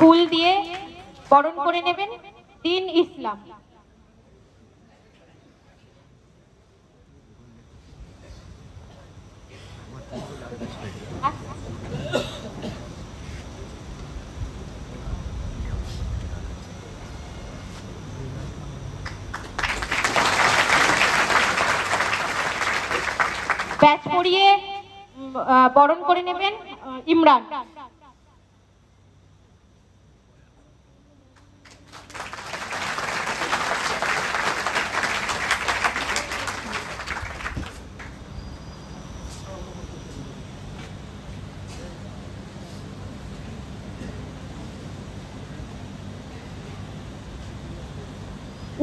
ফুল দিয়ে বরণ করে নেবেন দিন ইসলাম। ব্যাচ পরিয়ে বরণ করে নেবেন ইমরান।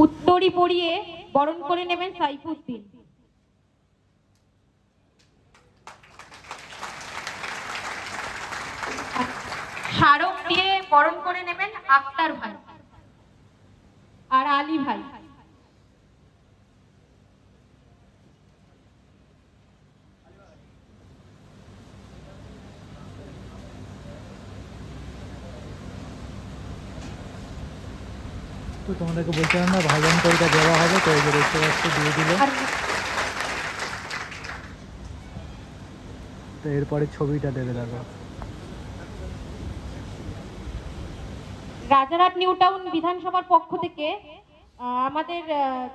উত্তরি পরিয়ে বরণ করে নেবেন সাইফুদ্দিন। স্মারক দিয়ে বরণ করে নেবেন আক্তার ভাই আর আলী ভাই। তো তোমাদেরকে বলছিলাম না ভাইজান কবিতা দেওয়া হবে, তো এই যে দেখতে পাচ্ছি দিয়ে দিল। তো এরপরে ছবিটা দেবে দেখো। রাজারহাট নিউ টাউন বিধানসভার পক্ষ থেকে আমাদের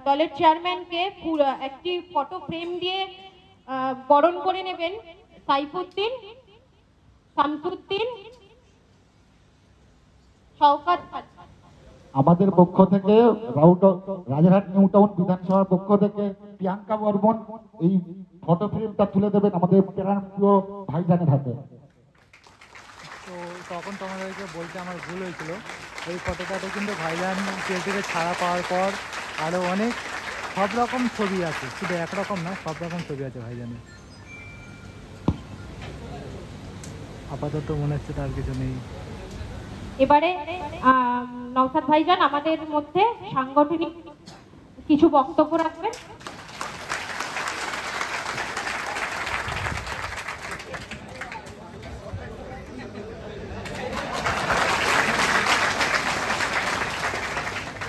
দলের চেয়ারম্যানকে একটি ফটো ফ্রেম দিয়ে বরণ করে নেবেন সাইফুদ্দিন, শামসুদ্দিন, শওকত। আমাদের পক্ষ থেকে রাজারহাট নিউ টাউন বিধানসভার পক্ষ থেকে প্রিয়াঙ্কা বর্মন এই ফটো ফ্রেমটা তুলে দেবেন আমাদের প্রিয় ভাইজানের হাতে। তো তখন তোমাদেরকে বলতে আমার ভুল হয়েছিল, এই ফটোটাতে কিন্তু ভাইজান জেল থেকে ছাড়া পাওয়ার পর আরও অনেক সব রকম ছবি আছে, শুধু একরকম না, সব রকম ছবি আছে ভাইজানের। আপাতত মনে হচ্ছে তার কিছু নেই। এবারে নওশাদ ভাইজান আমাদের মধ্যে সাংগঠনিক কিছু বক্তব্য রাখবেন।